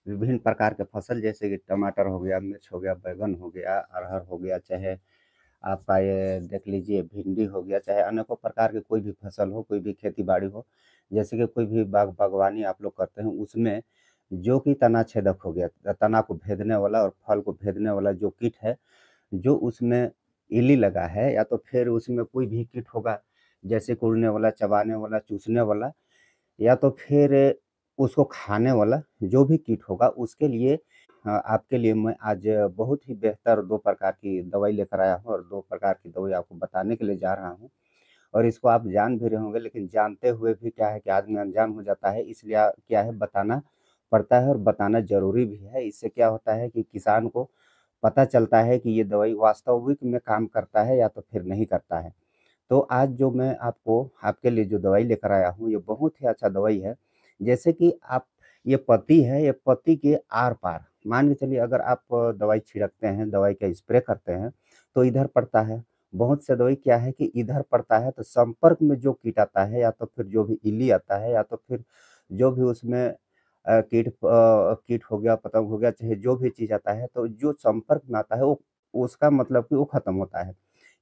विभिन्न प्रकार के फसल जैसे कि टमाटर हो गया, मिर्च हो गया, बैंगन हो गया, अरहर हो गया, चाहे आपका ये देख लीजिए भिंडी हो गया, चाहे अनेकों प्रकार की कोई भी फसल हो, कोई भी खेती-बाड़ी हो, जैसे कि कोई भी बागवानी आप लोग करते हैं, उसमें जो कि तना छेदक हो गया, तना को भेदने वाला और फल को भेदने वाला जो कीट है, जो उसमें इल्ली लगा है या तो फिर उसमें कोई भी कीट होगा, जैसे कि उड़ने वाला, चबाने वाला, चूसने वाला या तो फिर उसको खाने वाला जो भी कीट होगा उसके लिए आपके लिए मैं आज बहुत ही बेहतर 2 प्रकार की दवाई लेकर आया हूँ और 2 प्रकार की दवाई आपको बताने के लिए जा रहा हूँ। और इसको आप जान भी रहे होंगे, लेकिन जानते हुए भी क्या है कि आदमी अनजान हो जाता है, इसलिए क्या है बताना पड़ता है और बताना ज़रूरी भी है। इससे क्या होता है कि किसान को पता चलता है कि ये दवाई वास्तविक में काम करता है या तो फिर नहीं करता है। तो आज जो मैं आपको आपके लिए जो दवाई लेकर आया हूँ, ये बहुत ही अच्छा दवाई है। जैसे कि आप ये पत्ती है, ये पत्ती के आर-पार मान के चलिए अगर आप दवाई छिड़कते हैं, दवाई का स्प्रे करते हैं, तो इधर पड़ता है। बहुत से दवाई क्या है कि इधर पड़ता है, तो संपर्क में जो कीट आता है या तो फिर जो भी इल्ली आता है या तो फिर जो भी उसमें कीट हो गया, पतंग हो गया, चाहे जो भी चीज़ आता है, तो जो संपर्क में आता है, वो उसका मतलब कि वो खत्म होता है।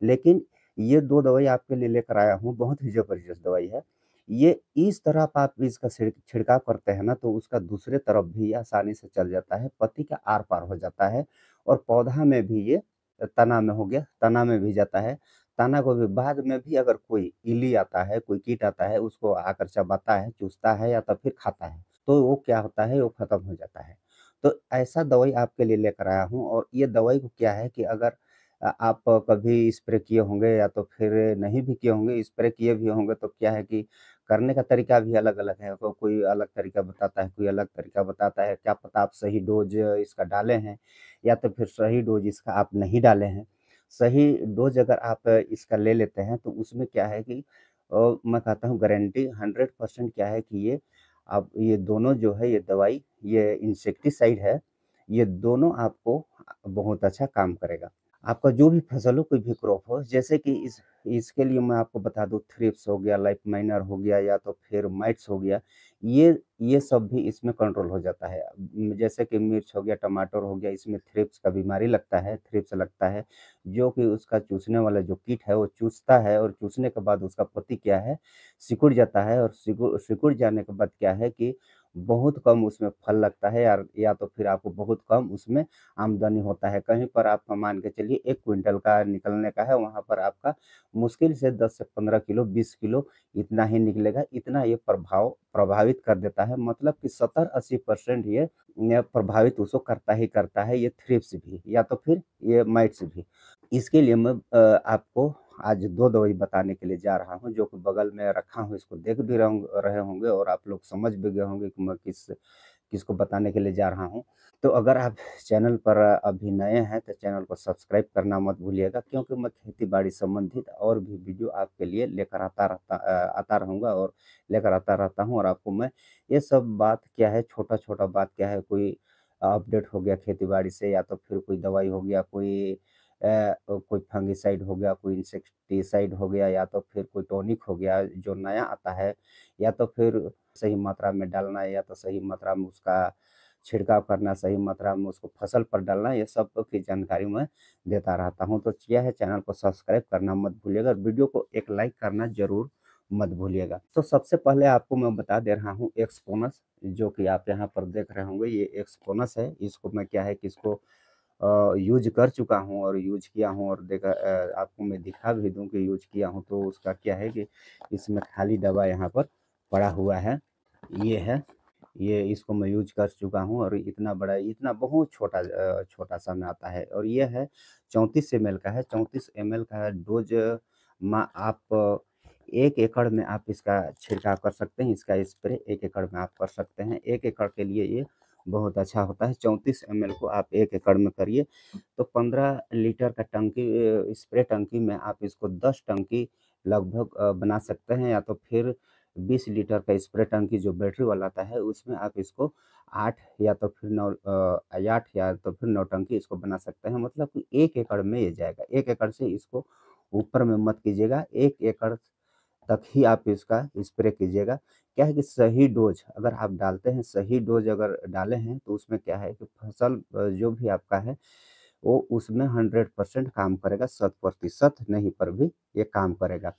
लेकिन ये 2 दवाई आपके लिए लेकर आया हूँ, बहुत ही ज़बरदस्त दवाई है। ये इस तरफ आप इसका छिड़काव करते हैं ना, तो उसका दूसरे तरफ भी आसानी से चल जाता है, पत्ती के आर-पार हो जाता है और पौधा में भी ये तना में हो गया, तना में भी जाता है। तना को भी बाद में भी अगर कोई इल्ली आता है, कोई कीट आता है, उसको आकर चबाता है, चूसता है या तो फिर खाता है, तो वो क्या होता है, वो खत्म हो जाता है। तो ऐसा दवाई आपके लिए लेकर आया हूँ और ये दवाई को क्या है कि अगर आप कभी स्प्रे किए होंगे या तो फिर नहीं भी किए होंगे, स्प्रे किए भी होंगे तो क्या है कि करने का तरीका भी अलग-अलग है। कोई अलग तरीका बताता है, कोई अलग तरीका बताता है। क्या पता आप सही डोज़ इसका डाले हैं या तो फिर सही डोज़ इसका आप नहीं डाले हैं। सही डोज़ अगर आप इसका ले लेते हैं तो उसमें क्या है कि मैं कहता हूँ गारंटी 100% क्या है कि ये अब ये दोनों जो है ये दवाई, ये इंसेक्टिसाइड है, ये दोनों आपको बहुत अच्छा काम करेगा। आपका जो भी फसल हो, कोई भी क्रॉप हो, जैसे कि इसके लिए मैं आपको बता दूँ थ्रिप्स हो गया, लीफ माइनर हो गया या तो फिर माइट्स हो गया, ये सब भी इसमें कंट्रोल हो जाता है। जैसे कि मिर्च हो गया, टमाटर हो गया, इसमें थ्रिप्स का बीमारी लगता है, थ्रिप्स लगता है, जो कि उसका चूसने वाला जो कीट है, वो चूसता है और चूसने के बाद उसका पत्ती क्या है, सिकुड़ जाता है और सिकुड़ जाने के बाद क्या है कि बहुत कम उसमें फल लगता है या तो फिर आपको बहुत कम उसमें आमदनी होता है। कहीं पर आप मान के चलिए 1 क्विंटल का निकलने का है, वहाँ पर आपका मुश्किल से 10 से 15 किलो, 20 किलो इतना ही निकलेगा। इतना ये प्रभावित कर देता है, मतलब कि 70-80% ये प्रभावित उसको करता ही करता है, ये थ्रिप्स भी या तो फिर ये माइट्स भी। इसके लिए मैं आपको आज 2 दवाई बताने के लिए जा रहा हूँ, जो कि बगल में रखा हूँ, इसको देख भी रहे होंगे और आप लोग समझ भी गए होंगे कि मैं किसको बताने के लिए जा रहा हूँ। तो अगर आप चैनल पर अभी नए हैं तो चैनल को सब्सक्राइब करना मत भूलिएगा, क्योंकि मैं खेती-बाड़ी संबंधित और भी वीडियो आपके लिए लेकर आता रहूँगा और लेकर आता रहता हूँ और आपको मैं ये सब बात क्या है, छोटा-छोटा बात क्या है, कोई अपडेट हो गया खेती-बाड़ी से या तो फिर कोई दवाई हो गया, कोई फंगिसाइड हो गया, कोई इंसेक्टिसाइड हो गया या तो फिर कोई टॉनिक हो गया जो नया आता है या तो फिर सही मात्रा में डालना है या तो सही मात्रा में उसका छिड़काव करना, सही मात्रा में उसको फसल पर डालना, ये सब की जानकारी मैं देता रहता हूँ। तो क्या है चैनल को सब्सक्राइब करना मत भूलिएगा और वीडियो को एक लाइक करना ज़रूर मत भूलिएगा। तो सबसे पहले आपको मैं बता दे रहा हूँ एक्सपोनस, जो कि आप यहाँ पर देख रहे होंगे, ये एक्सपोनस है। इसको मैं क्या है कि इसको यूज़ कर चुका हूँ और यूज़ किया हूँ और आपको मैं दिखा भी दूँ कि यूज़ किया हूँ तो उसका क्या है कि इसमें खाली डब्बा यहाँ पर पड़ा हुआ है। ये है, ये इसको मैं यूज़ कर चुका हूँ और इतना बड़ा, इतना बहुत छोटा-सा में आता है और ये है 34 एमएल का है, 34 एमएल का है डोज़। आप 1 एकड़ में आप इसका छिड़काव कर सकते हैं, इसका स्प्रे 1 एकड़ में आप कर सकते हैं। 1 एकड़ के लिए ये बहुत अच्छा होता है। 34 एमएल को आप 1 एकड़ में करिए, तो 15 लीटर का टंकी, स्प्रे टंकी में आप इसको 10 टंकी लगभग बना सकते हैं या तो फिर 20 लीटर का स्प्रे टंकी जो बैटरी वाला आता है, उसमें आप इसको 8 या तो फिर 8 या तो फिर 9 टंकी इसको बना सकते हैं। मतलब कि 1 एकड़ में ये जाएगा। 1 एकड़ से इसको ऊपर में मत कीजिएगा। 1 एकड़ तक ही आप इसका स्प्रे कीजिएगा। क्या है कि सही डोज़ अगर आप डालते हैं, सही डोज़ अगर डाले हैं तो उसमें क्या है कि फसल जो भी आपका है वो उसमें 100% काम करेगा, 100% नहीं पर भी ये काम करेगा।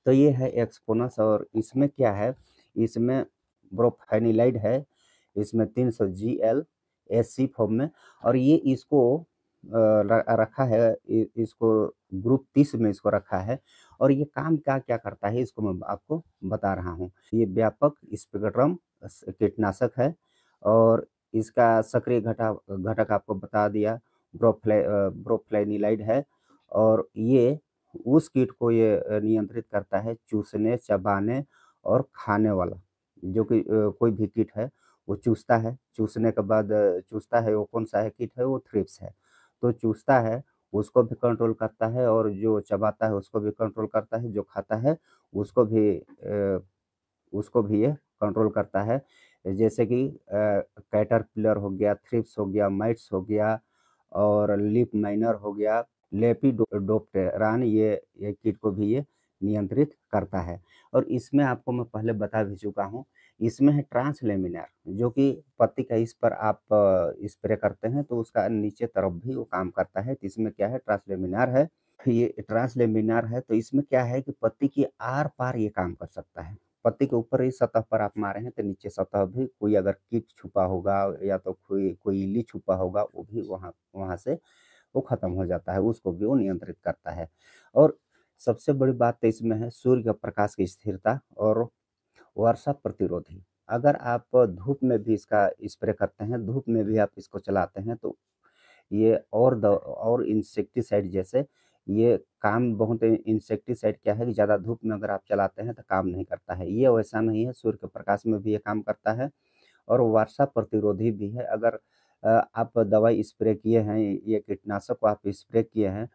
तो ये है एक्सपोनस और इसमें क्या है, इसमें ब्रोफेनिलाइड है, इसमें 300 जीएल एससी फॉर्म में और ये इसको रखा है इसको ग्रुप 30 में इसको रखा है और ये काम क्या-क्या करता है इसको मैं आपको बता रहा हूँ। ये व्यापक स्पेक्ट्रम कीटनाशक है और इसका सक्रिय घटक आपको बता दिया ब्रोफ्लेनिलाइड है और ये उस कीट को ये नियंत्रित करता है चूसने, चबाने और खाने वाला। जो कि कोई भी कीट है वो चूसता है, चूसने के बाद चूसता है वो कौन-सा है कीट है वो थ्रिप्स है। तो चूसता है उसको भी कंट्रोल करता है और जो चबाता है उसको भी कंट्रोल करता है, जो खाता है उसको भी उसको भी ये कंट्रोल करता है। जैसे कि कैटरपिलर हो गया, थ्रिप्स हो गया, माइट्स हो गया और लीफ माइनर हो गया, लेपिडोप्टेरान ये कीट को भी ये नियंत्रित करता है। और इसमें आपको मैं पहले बता भी चुका हूँ, इसमें है ट्रांसलेमिनार जो कि पत्ती का इस पर आप स्प्रे करते हैं तो उसका नीचे तरफ भी वो काम करता है। तो इसमें क्या है ट्रांसलेमिनार है। ये ट्रांसलेमिनार है तो इसमें क्या है कि पत्ती के आर-पार ये काम कर सकता है। पत्ती के ऊपर ही सतह पर आप मारे हैं तो नीचे सतह भी कोई अगर कीट छुपा होगा या तो कोई कोई इल्ली छुपा होगा वो भी वहाँ वहाँ से वो खत्म हो जाता है, उसको भी वो नियंत्रित करता है। और सबसे बड़ी बात तो इसमें है सूर्य का प्रकाश की स्थिरता और वर्षा प्रतिरोधी। अगर आप धूप में भी इसका स्प्रे करते हैं, धूप में भी आप इसको चलाते हैं तो ये और इंसेक्टिसाइड जैसे ये काम बहुत इंसेक्टिसाइड क्या है कि ज़्यादा धूप में अगर आप चलाते हैं तो काम नहीं करता है। ये वैसा नहीं है, सूर्य के प्रकाश में भी ये काम करता है और वर्षा प्रतिरोधी भी है। अगर आप दवाई स्प्रे किए हैं, ये कीटनाशक को आप स्प्रे किए हैं,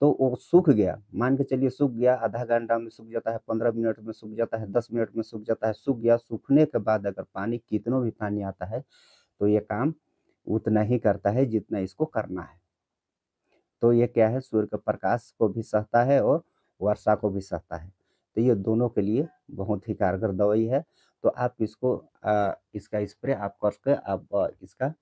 तो वो सूख गया, मान के चलिए सूख गया, आधा घंटा में सूख जाता है, 15 मिनट में सूख जाता है, 10 मिनट में सूख जाता है, सूख गया, सूखने के बाद अगर पानी कितना भी पानी आता है, तो ये काम उतना ही करता है जितना इसको करना है। तो ये क्या है सूर्य के प्रकाश को भी सहता है और वर्षा को भी सहता है। तो ये दोनों के लिए बहुत ही कारगर दवाई है। तो आप इसको इसका स्प्रे आप करके आप इसका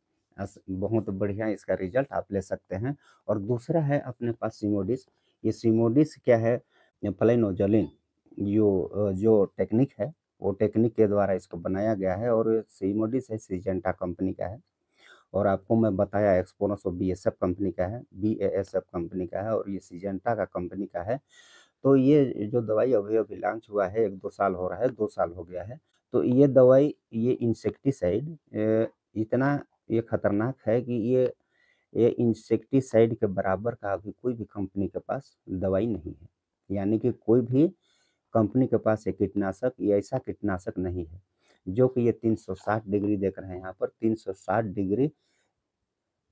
बहुत बढ़िया इसका रिज़ल्ट आप ले सकते हैं। और दूसरा है अपने पास सिमोडिस। ये सिमोडिस क्या है फ्लाइनोजोलिन जो टेक्निक है, वो टेक्निक के द्वारा इसको बनाया गया है और सिमोडिस है सिजेंटा कंपनी का है। और आपको मैं बताया एक्सपोनस और बीएसएफ कंपनी का है, बीएएसएफ कंपनी का है और ये सिजेंटा का कंपनी का है। तो ये जो दवाई अभी-अभी लॉन्च हुआ है 1-2 साल हो रहा है, 2 साल हो गया है। तो ये दवाई ये इंसेक्टिसाइड इतना ये खतरनाक है कि ये इंसेक्टिसाइड के बराबर का अभी कोई भी कंपनी के पास दवाई नहीं है। यानी कि कोई भी कंपनी के पास ये कीटनाशक ये ऐसा कीटनाशक नहीं है, जो कि ये 360 डिग्री देख रहे हैं यहाँ पर 360 डिग्री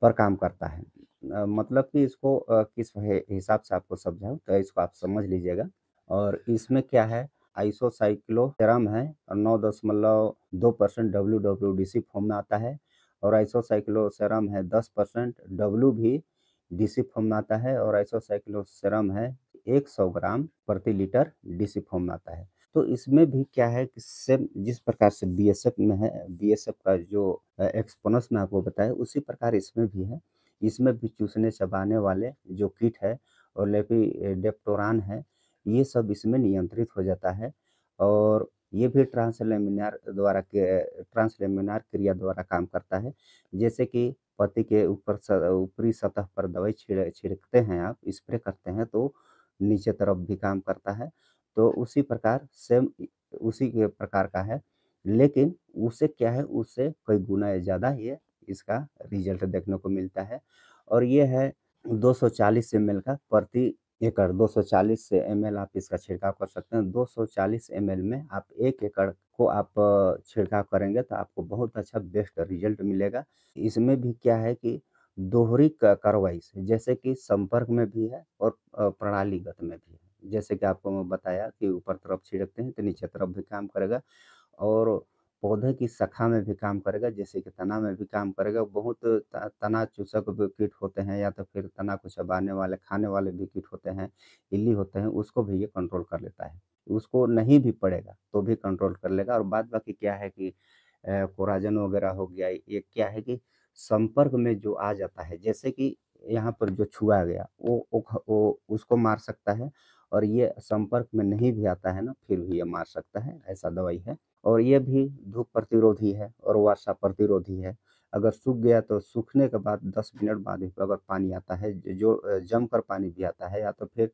पर काम करता है। मतलब कि इसको किस हिसाब से आपको समझाऊँ तो इसको आप समझ लीजिएगा और इसमें क्या है आइसोसाइक्लोसेराम है और 9.2% डब्ल्यू-डब्ल्यू-डी-सी फॉर्म में आता है और आइसोसाइक्लोसेराम है 10% डब्ल्यू भी डी-सी फॉर्म में आता है और आइसोसाइक्लोसेराम है 100 ग्राम प्रति लीटर डी-सी फॉर्म में आता है। तो इसमें भी क्या है कि सेम जिस प्रकार से बीएसएफ में है, बीएसएफ का जो एक्सपोनस मैं आपको बताया उसी प्रकार इसमें भी है। इसमें भी चूसने चबाने वाले जो कीट है और लेपिडेप्टोरान है, ये सब इसमें नियंत्रित हो जाता है और ये भी ट्रांसलेमिनार क्रिया द्वारा काम करता है। जैसे कि पत्ती के ऊपरी सतह पर दवाई छिड़कते हैं आप, स्प्रे करते हैं तो नीचे तरफ भी काम करता है। तो उसी प्रकार सेम उसी के प्रकार का है, लेकिन उससे क्या है उससे कई गुना ज़्यादा ये इसका रिज़ल्ट देखने को मिलता है और ये है 240 एमएल का प्रति एकड़ 240 एमएल आप इसका छिड़काव कर सकते हैं। 240 एमएल में आप 1 एकड़ को आप छिड़काव करेंगे तो आपको बहुत अच्छा बेस्ट रिज़ल्ट मिलेगा। इसमें भी क्या है कि दोहरी क कार्रवाई से जैसे कि संपर्क में भी है और प्रणालीगत में भी है। जैसे कि आपको मैं बताया कि ऊपर तरफ छिड़कते हैं तो नीचे तरफ भी काम करेगा और पौधे की शाखा में भी काम करेगा, जैसे कि तना में भी काम करेगा। बहुत तना चूसक भी कीट होते हैं या तो फिर तना को चबाने वाले, खाने वाले भी कीट होते हैं, इल्ली होते हैं, उसको भी ये कंट्रोल कर लेता है। उसको नहीं भी पड़ेगा, तो भी कंट्रोल कर लेगा। और बाद बाकी क्या है कि कोराजन वगैरह हो गया, ये क्या है कि संपर्क में जो आ जाता है, जैसे कि यहाँ पर जो छुआ गया, वो उसको मार सकता है। और ये संपर्क में नहीं भी आता है ना, फिर भी ये मार सकता है, ऐसा दवाई है। और ये भी धूप प्रतिरोधी है और वर्षा प्रतिरोधी है। अगर सूख गया तो सूखने के बाद 10 मिनट बाद ही अगर पानी आता है, जो जमकर पानी भी आता है या तो फिर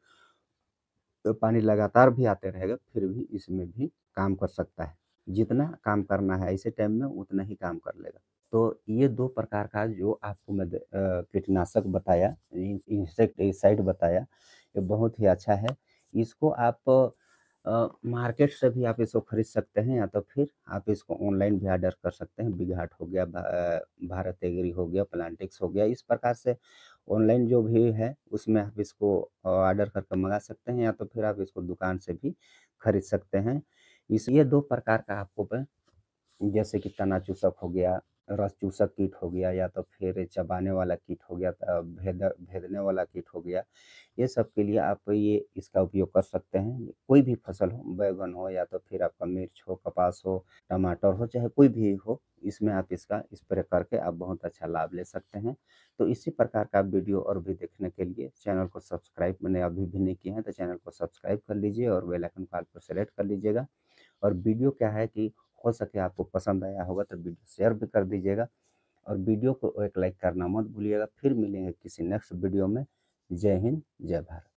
पानी लगातार भी आते रहेगा, फिर भी इसमें भी काम कर सकता है। जितना काम करना है ऐसे टाइम में उतना ही काम कर लेगा। तो ये 2 प्रकार का जो आपको मैं कीटनाशक बताया, इंसेक्टिसाइड बताया, ये बहुत ही अच्छा है। इसको आप मार्केट से भी आप इसको खरीद सकते हैं या तो फिर आप इसको ऑनलाइन भी ऑर्डर कर सकते हैं। बिगहाट हो गया, भारत एग्री हो गया, प्लांटिक्स हो गया, इस प्रकार से ऑनलाइन जो भी है उसमें आप इसको ऑर्डर करके मँगा सकते हैं या तो फिर आप इसको दुकान से भी खरीद सकते हैं। इस ये 2 प्रकार का आपको मैं, जैसे कि तना चूसक हो गया, रस चूसक कीट हो गया या तो फिर चबाने वाला कीट हो गया, भेदने वाला कीट हो गया। ये सब के लिए आप ये इसका उपयोग कर सकते हैं। कोई भी फसल हो, बैंगन हो या तो फिर आपका मिर्च हो, कपास हो, टमाटर हो, चाहे कोई भी हो, इसमें आप इसका स्प्रे करके आप बहुत अच्छा लाभ ले सकते हैं। तो इसी प्रकार का वीडियो और भी देखने के लिए चैनल को सब्सक्राइब मैंने अभी भी नहीं किया है, तो चैनल को सब्सक्राइब कर लीजिए और बेल आइकन को ऑल पर सेलेक्ट कर लीजिएगा। और वीडियो क्या है कि हो सके आपको पसंद आया होगा तो वीडियो शेयर भी कर दीजिएगा और वीडियो को एक लाइक करना मत भूलिएगा। फिर मिलेंगे किसी नेक्स्ट वीडियो में। जय हिंद, जय भारत।